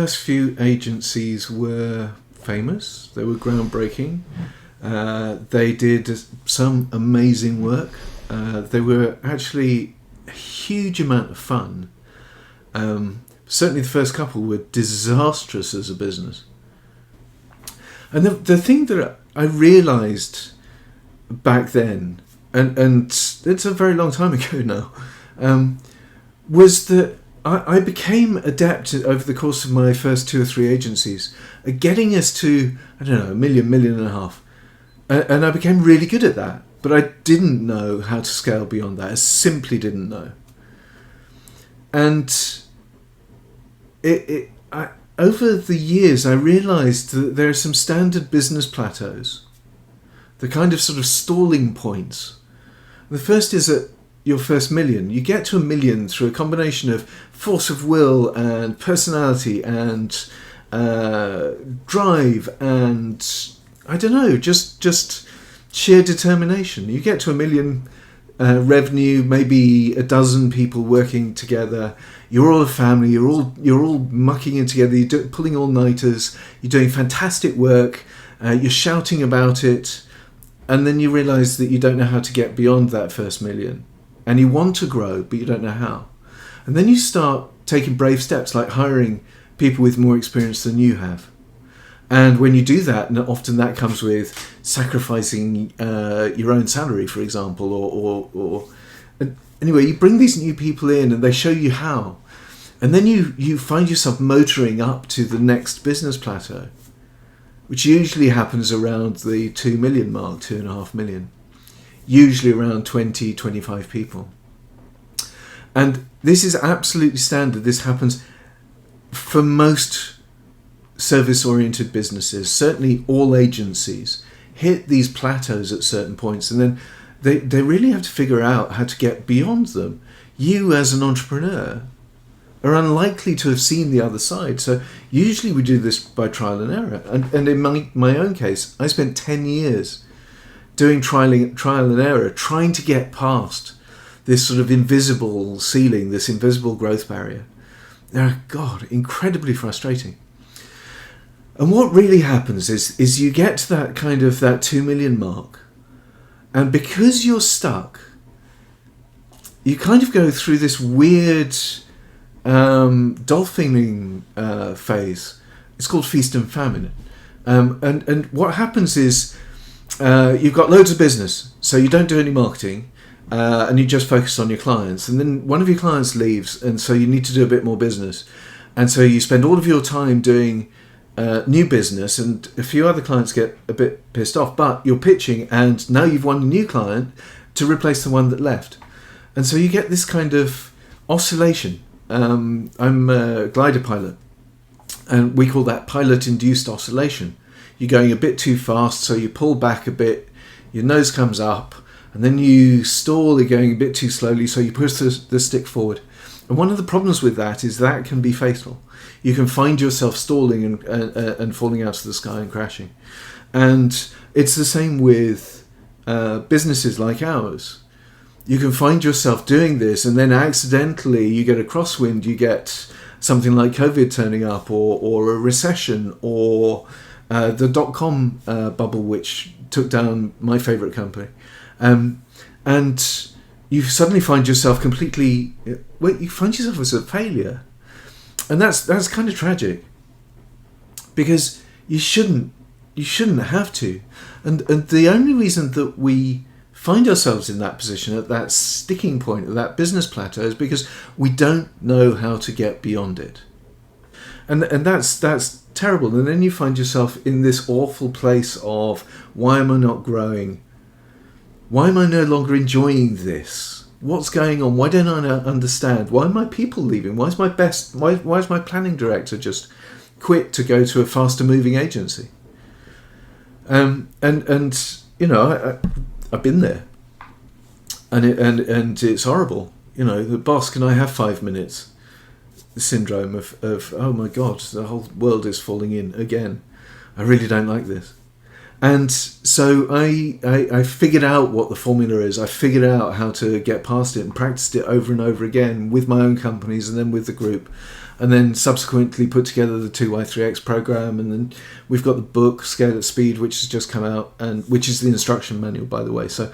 first few agencies were famous. They were groundbreaking. They did some amazing work. They were actually a huge amount of fun. Certainly the first couple were disastrous as a business. And the thing that I realised back then, and it's a very long time ago now, was that I became adept over the course of my first 2 or 3 agencies at getting us to, I don't know, $1 million, $1.5 million. And I became really good at that. But I didn't know how to scale beyond that. I simply didn't know. And over the years, I realised that there are some standard business plateaus, the kind of sort of stalling points. The first is at your first million. You get to $1 million through a combination of force of will and personality and drive and, I don't know, just sheer determination. You get to $1 million revenue, maybe a dozen people working together. You're all a family. You're all mucking in together. You're pulling all-nighters. You're doing fantastic work. You're shouting about it, and then you realise that you don't know how to get beyond that first $1 million, and you want to grow, but you don't know how. And then you start taking brave steps, like hiring people with more experience than you have. And when you do that, and often that comes with sacrificing your own salary, for example, or anyway, you bring these new people in and they show you how. And then you find yourself motoring up to the next business plateau, which usually happens around the 2 million mark, 2.5 million, usually around 20, 25 people. And this is absolutely standard. This happens for most service-oriented businesses. Certainly all agencies hit these plateaus at certain points, and then they really have to figure out how to get beyond them. You as an entrepreneur are unlikely to have seen the other side. So usually we do this by trial and error. And in my own case, I spent 10 years doing trial and error, trying to get past this sort of invisible ceiling, this invisible growth barrier. God, incredibly frustrating. And what really happens is you get to that kind of that 2 million mark, and because you're stuck, you kind of go through this weird dolphining phase. It's called feast and famine. And what happens is you've got loads of business, so you don't do any marketing, and you just focus on your clients. And then one of your clients leaves, and so you need to do a bit more business. And so you spend all of your time doing new business, and a few other clients get a bit pissed off, but you're pitching, and now you've won a new client to replace the one that left. And so you get this kind of oscillation. I'm a glider pilot, and we call that Pilot-Induced Oscillation. You're going a bit too fast, so you pull back a bit, your nose comes up, and then you stall, you're going a bit too slowly, so you push the stick forward. And one of the problems with that is that can be fatal. You can find yourself stalling and falling out of the sky and crashing. And it's the same with businesses like ours. You can find yourself doing this, and then accidentally you get a crosswind, you get something like COVID turning up, or a recession, or the dot-com bubble, which took down my favourite company. And you suddenly find yourself completely... Well, you find yourself as a failure. And that's kind of tragic, because you shouldn't have to. And the only reason that we find ourselves in that position, at that sticking point, at that business plateau, is because we don't know how to get beyond it. And that's terrible. And then you find yourself in this awful place of, why am I not growing? Why am I no longer enjoying this? What's going on? Why don't I understand? Why are my people leaving? Why is my planning director just quit to go to a faster moving agency? And you know, I've been there, and it's horrible. You know, the boss, can I have 5 minutes? The syndrome of oh my God, the whole world is falling in again. I really don't like this. And so I figured out what the formula is. I figured out how to get past it and practiced it over and over again with my own companies and then with the group. and then subsequently put together the 2Y3X program, and then we've got the book Scale at Speed, which has just come out, and which is the instruction manual, by the way. So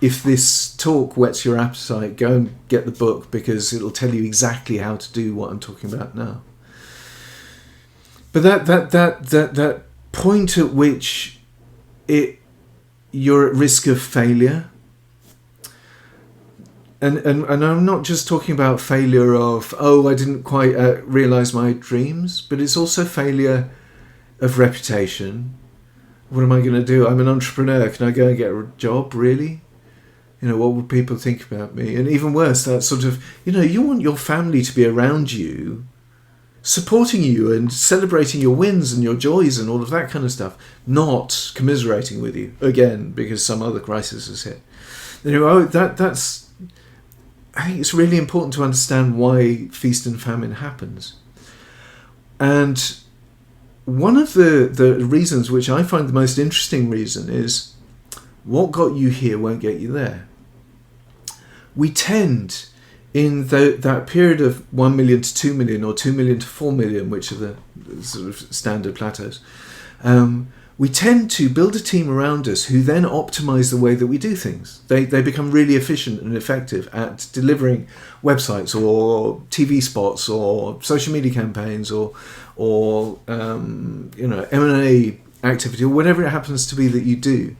if this talk whets your appetite, go and get the book, because it'll tell you exactly how to do what I'm talking about now. But that point at which you're at risk of failure, and I'm not just talking about failure of, I didn't quite realise my dreams, but it's also failure of reputation. What am I going to do? I'm an entrepreneur. Can I go and get a job, really? What would people think about me? And even worse, that sort of, you want your family to be around you, supporting you and celebrating your wins and your joys and all of that kind of stuff, not commiserating with you, again, because some other crisis has hit. I think it's really important to understand why feast and famine happens. And one of the reasons, which I find the most interesting reason, is what got you here won't get you there. We tend, in that period of 1 million to 2 million, or 2 million to 4 million, which are the sort of standard plateaus, we tend to build a team around us who then optimize the way that we do things. They become really efficient and effective at delivering websites or TV spots or social media campaigns or M&A activity, or whatever it happens to be that you do.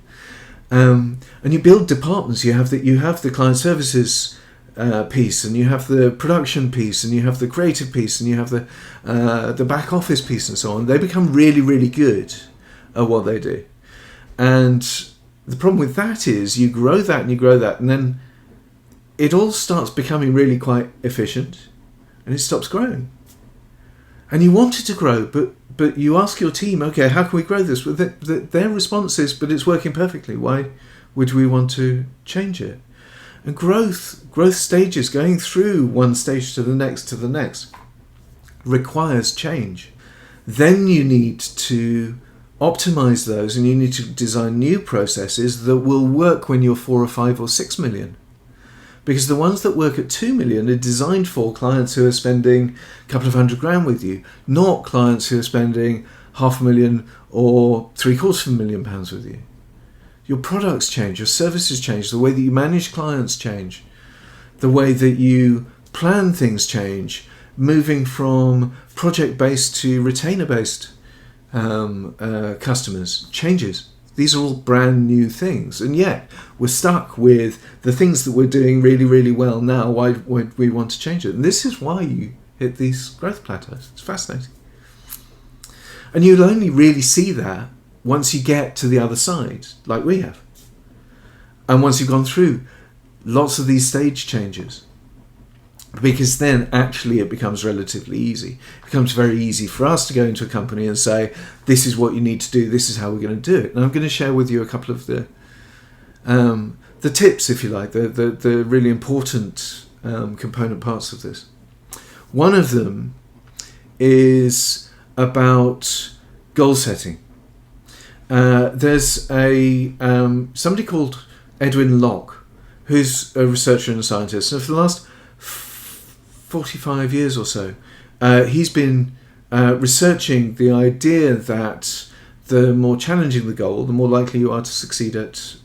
And you build departments. You have the client services piece, and you have the production piece, and you have the creative piece, and you have the back office piece, and so on. They become really, really good at what they do. And the problem with that is you grow that, and then it all starts becoming really quite efficient, and it stops growing. And you want it to grow, but you ask your team, okay, how can we grow this? Well, their response is, but it's working perfectly. Why would we want to change it? And growth stages, going through one stage to the next, requires change. Then you need to optimize those, and you need to design new processes that will work when you're 4 or 5 or 6 million. Because the ones that work at 2 million are designed for clients who are spending a couple of £100,000 with you, not clients who are spending £500,000 or £750,000 with you. Your products change, your services change, the way that you manage clients change, the way that you plan things change, moving from project-based to retainer-based customers changes. These are all brand new things, and yet we're stuck with the things that we're doing really, really well now. Why would we want to change it? And this is why you hit these growth plateaus. It's fascinating. And you'll only really see that once you get to the other side, like we have. And once you've gone through lots of these stage changes. Because then actually it becomes relatively easy. It becomes very easy for us to go into a company and say, this is what you need to do, this is how we're going to do it. And I'm going to share with you a couple of the tips, if you like, the really important component parts of this. One of them is about goal setting. There's somebody called Edwin Locke, who's a researcher and a scientist, and for the last 45 years or so, he's been researching the idea that the more challenging the goal, the more likely you are to succeed at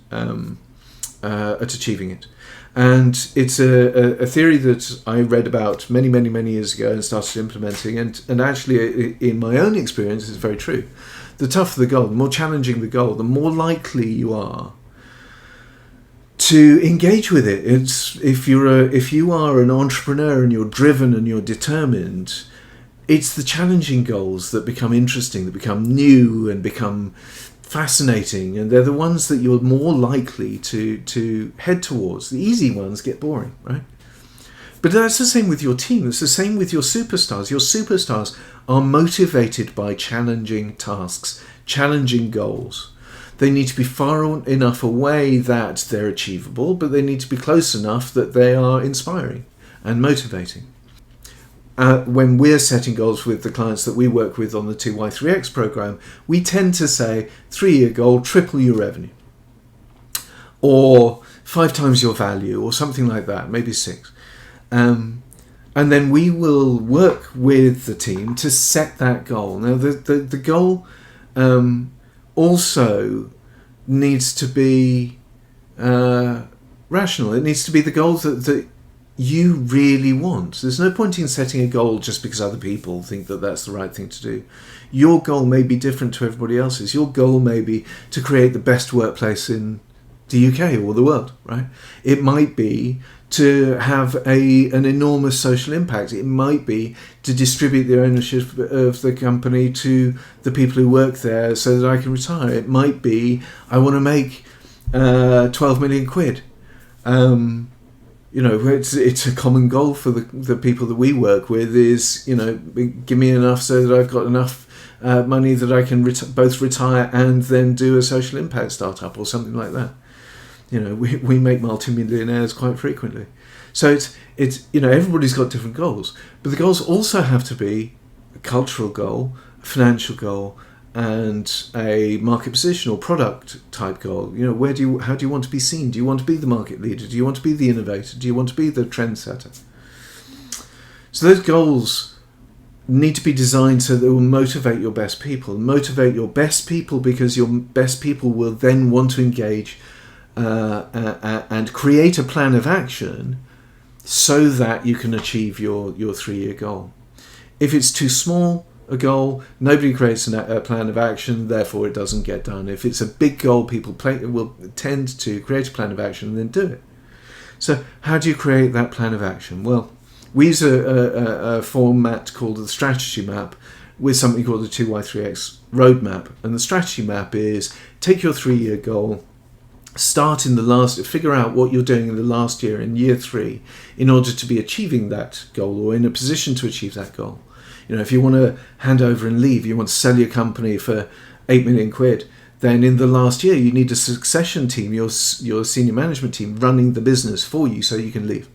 achieving it. And it's a theory that I read about many, many, many years ago and started implementing, and actually in my own experience it's very true. The tougher the goal, the more challenging the goal, the more likely you are to engage with it. It's if you are an entrepreneur and you're driven and you're determined, it's the challenging goals that become interesting, that become new and become fascinating, and they're the ones that you're more likely to head towards. The easy ones get boring, right? But that's the same with your team. It's the same with your superstars. Your superstars are motivated by challenging tasks, challenging goals. They need to be far enough away that they're achievable, but they need to be close enough that they are inspiring and motivating. When we're setting goals with the clients that we work with on the 2Y3X program, we tend to say 3-year goal, triple your revenue, or 5 times your value, or something like that, maybe 6. And then we will work with the team to set that goal. Now, the goal also needs to be rational. It needs to be the goal that you really want. There's no point in setting a goal just because other people think that that's the right thing to do. Your goal may be different to everybody else's. Your goal may be to create the best workplace in the UK or the world, right? It might be to have an enormous social impact. It might be to distribute the ownership of the company to the people who work there so that I can retire. It might be I want to make 12 million quid. It's a common goal for the people that we work with is, give me enough so that I've got enough money that I can both retire and then do a social impact startup or something like that. We make multi-millionaires quite frequently. So it's everybody's got different goals, but the goals also have to be a cultural goal, a financial goal, and a market position or product type goal. How do you want to be seen? Do you want to be the market leader? Do you want to be the innovator? Do you want to be the trendsetter? So those goals need to be designed so that they will motivate your best people. Motivate your best people because your best people will then want to engage and create a plan of action so that you can achieve your 3-year goal. If it's too small a goal, nobody creates a plan of action, therefore it doesn't get done. If it's a big goal, people will tend to create a plan of action and then do it. So how do you create that plan of action? Well, we use a format called the strategy map with something called the 2Y3X roadmap. And the strategy map is take your 3-year goal, figure out what you're doing in the last year, in year 3, in order to be achieving that goal or in a position to achieve that goal. If you want to hand over and leave, you want to sell your company for 8 million quid, then in the last year you need a succession team, your senior management team running the business for you so you can leave.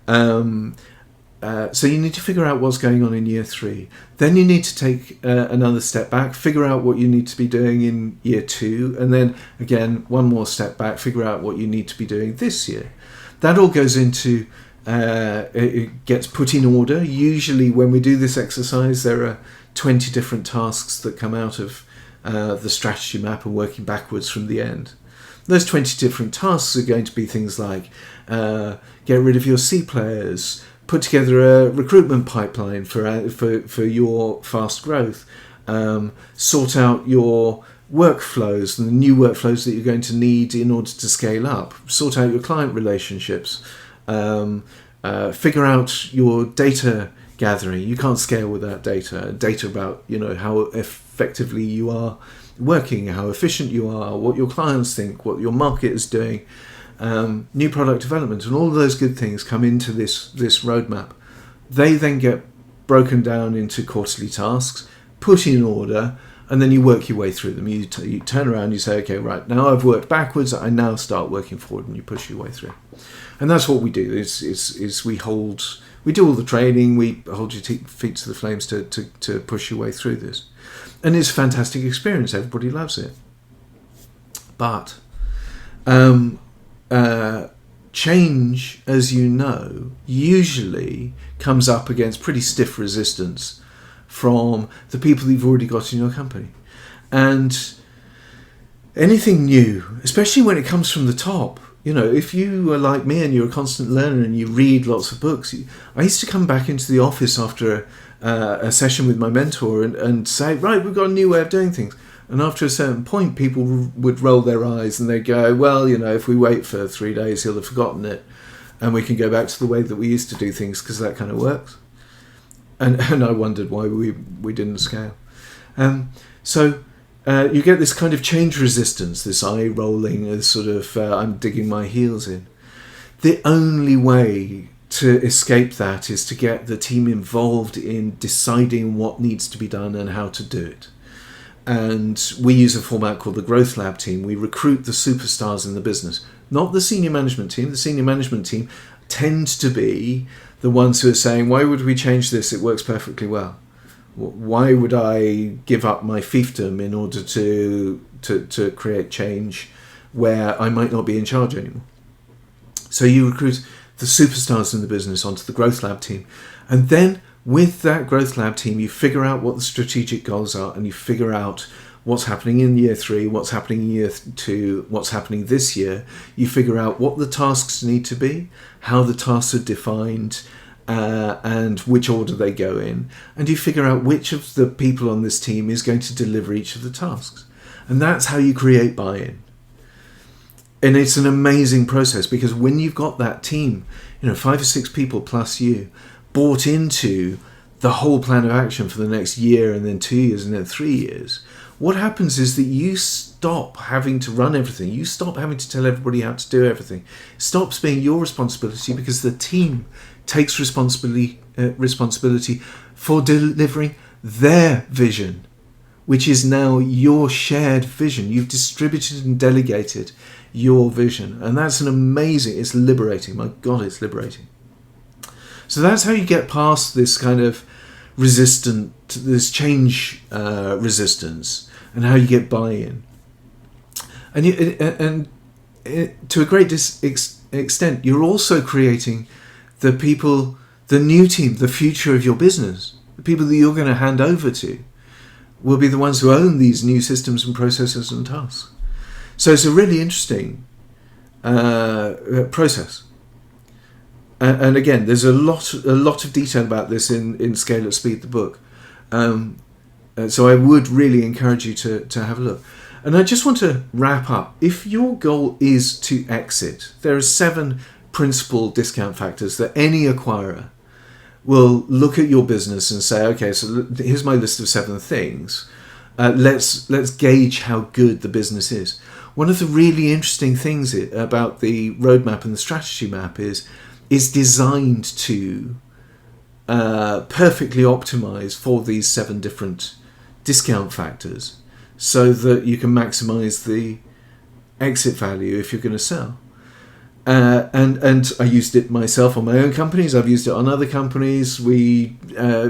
So you need to figure out what's going on in year 3. Then you need to take another step back, figure out what you need to be doing in year 2, and then again one more step back, figure out what you need to be doing this year. That all goes into it gets put in order. Usually when we do this exercise there are 20 different tasks that come out of the strategy map and working backwards from the end. Those 20 different tasks are going to be things like get rid of your C players, put together a recruitment pipeline for your fast growth, sort out your workflows and the new workflows that you're going to need in order to scale up, sort out your client relationships, figure out your data gathering. You can't scale without data about how effectively you are working, how efficient you are, what your clients think, what your market is doing. New product development, and all of those good things come into this roadmap. They then get broken down into quarterly tasks, put in order, and then you work your way through them. You turn around, you say, okay, right, now I've worked backwards, I now start working forward, and you push your way through. And that's what we do. Is we do all the training, we hold your feet to the flames to push your way through this. And it's a fantastic experience. Everybody loves it. But change, as you know, usually comes up against pretty stiff resistance from the people that you've already got in your company. And anything new, especially when it comes from the top, if you are like me and you're a constant learner and you read lots of books, I used to come back into the office after a session with my mentor and say, right, we've got a new way of doing things. And after a certain point, people would roll their eyes and they'd go, well, if we wait for 3 days, he'll have forgotten it. And we can go back to the way that we used to do things because that kind of works. And I wondered why we didn't scale. So you get this kind of change resistance, this eye rolling, this sort of I'm digging my heels in. The only way to escape that is to get the team involved in deciding what needs to be done and how to do it. And we use a format called the Growth Lab team. We recruit the superstars in the business, not the senior management team. The senior management team tends to be the ones who are saying, why would we change this? It works perfectly well. Why would I give up my fiefdom in order to create change where I might not be in charge anymore? So you recruit the superstars in the business onto the Growth Lab team. And then with that Growth Lab team, you figure out what the strategic goals are, and you figure out what's happening in year 3, what's happening in year 2, what's happening this year. You figure out what the tasks need to be, how the tasks are defined, and which order they go in. And you figure out which of the people on this team is going to deliver each of the tasks. And that's how you create buy-in. And it's an amazing process, because when you've got that team, 5 or 6 people plus you, bought into the whole plan of action for the next year, and then 2 years, and then 3 years, what happens is that you stop having to run everything. You stop having to tell everybody how to do everything. It stops being your responsibility, because the team takes responsibility for delivering their vision, which is now your shared vision. You've distributed and delegated your vision. And that's it's liberating. My God, it's liberating. So that's how you get past this kind of this change resistance, and how you get buy-in. And to a great extent, you're also creating the people, the new team, the future of your business. The people that you're going to hand over to will be the ones who own these new systems and processes and tasks. So it's a really interesting process. And again, there's a lot of detail about this in Scale at Speed, the book. So I would really encourage you to have a look. And I just want to wrap up. If your goal is to exit, there are 7 principal discount factors that any acquirer will look at your business and say, okay, so here's my list of 7 things. Let's gauge how good the business is. One of the really interesting things about the roadmap and the strategy map is designed to perfectly optimize for these 7 different discount factors, so that you can maximize the exit value if you're going to sell. And I used it myself on my own companies. I've used it on other companies. We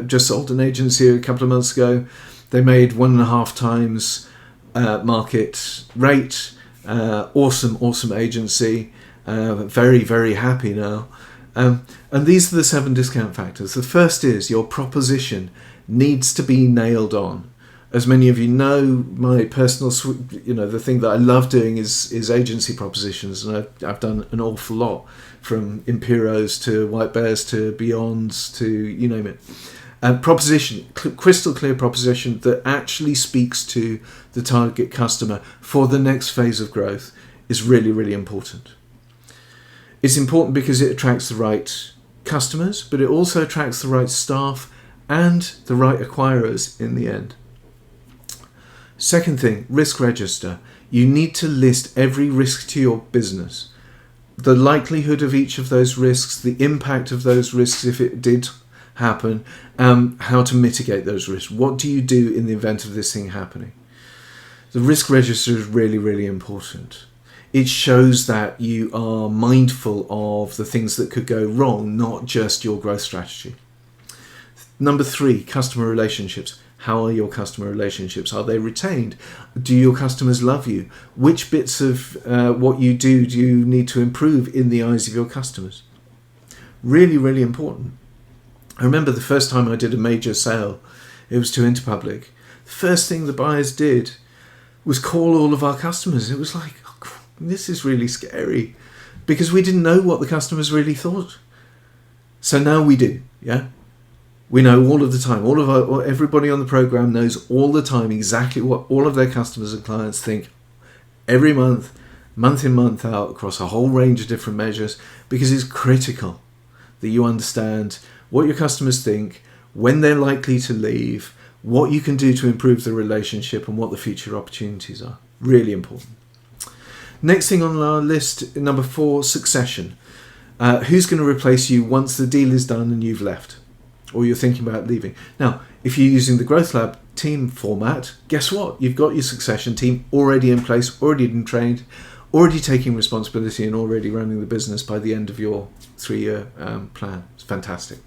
just sold an agency a couple of months ago. They made 1.5 times market rate. Awesome agency. Very, very happy now. And these are the 7 discount factors. The first is your proposition needs to be nailed on. As many of you know, my personal, the thing that I love doing is agency propositions, and I've done an awful lot, from Imperos to White Bears to Beyonds to you name it. Proposition, crystal clear proposition that actually speaks to the target customer for the next phase of growth is really, really important. It's important because it attracts the right customers, but it also attracts the right staff and the right acquirers in the end. Second thing, risk register. You need to list every risk to your business. The likelihood of each of those risks, the impact of those risks if it did happen, how to mitigate those risks. What do you do in the event of this thing happening? The risk register is really, really important. It shows that you are mindful of the things that could go wrong, not just your growth strategy. Number 3, customer relationships. How are your customer relationships? Are they retained? Do your customers love you? Which bits of what you do you need to improve in the eyes of your customers? Really, really important. I remember the first time I did a major sale, it was to Interpublic. The first thing the buyers did was call all of our customers. It was like, oh, this is really scary, because we didn't know what the customers really thought. So now we do, yeah? We know all of the time. Everybody on the program knows all the time exactly what all of their customers and clients think every month in, month out, across a whole range of different measures, because it's critical that you understand what your customers think, when they're likely to leave, what you can do to improve the relationship, and what the future opportunities are. Really important. Next thing on our list, number 4, succession. Who's going to replace you once the deal is done and you've left, or you're thinking about leaving? Now, if you're using the Growth Lab team format, guess what? You've got your succession team already in place, already been trained, already taking responsibility, and already running the business by the end of your 3-year plan. It's fantastic.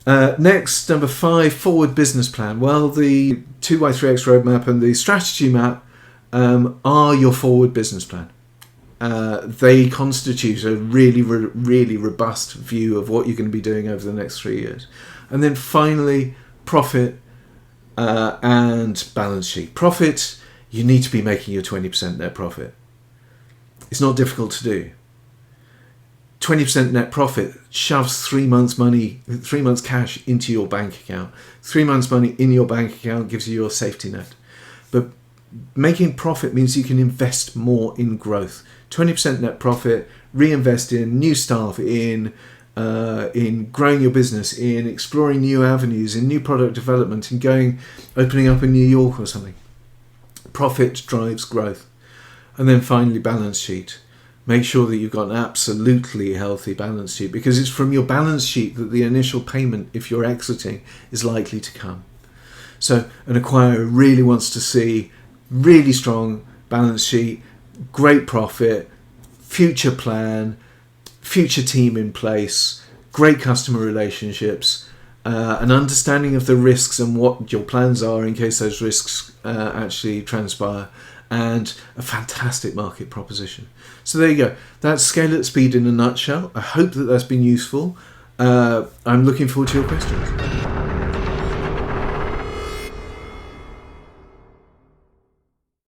Next, number 5, forward business plan. Well, the 2x3x roadmap and the strategy map are your forward business plan. They constitute a really, really robust view of what you're going to be doing over the next 3 years. And then finally, profit and balance sheet. Profit, you need to be making your 20% net profit. It's not difficult to do. 20% net profit shoves 3 months cash into your bank account. 3 months money in your bank account gives you your safety net. But making profit means you can invest more in growth. 20% net profit, reinvest in new staff, in growing your business, in exploring new avenues, in new product development, in opening up in New York or something. Profit drives growth. And then finally, balance sheet. Make sure that you've got an absolutely healthy balance sheet, because it's from your balance sheet that the initial payment, if you're exiting, is likely to come. So an acquirer really wants to see really strong balance sheet, great profit, future plan, future team in place, great customer relationships, an understanding of the risks and what your plans are in case those risks actually transpire, and a fantastic market proposition. So there you go. That's Scale at Speed in a nutshell. I hope that that's been useful. I'm looking forward to your questions.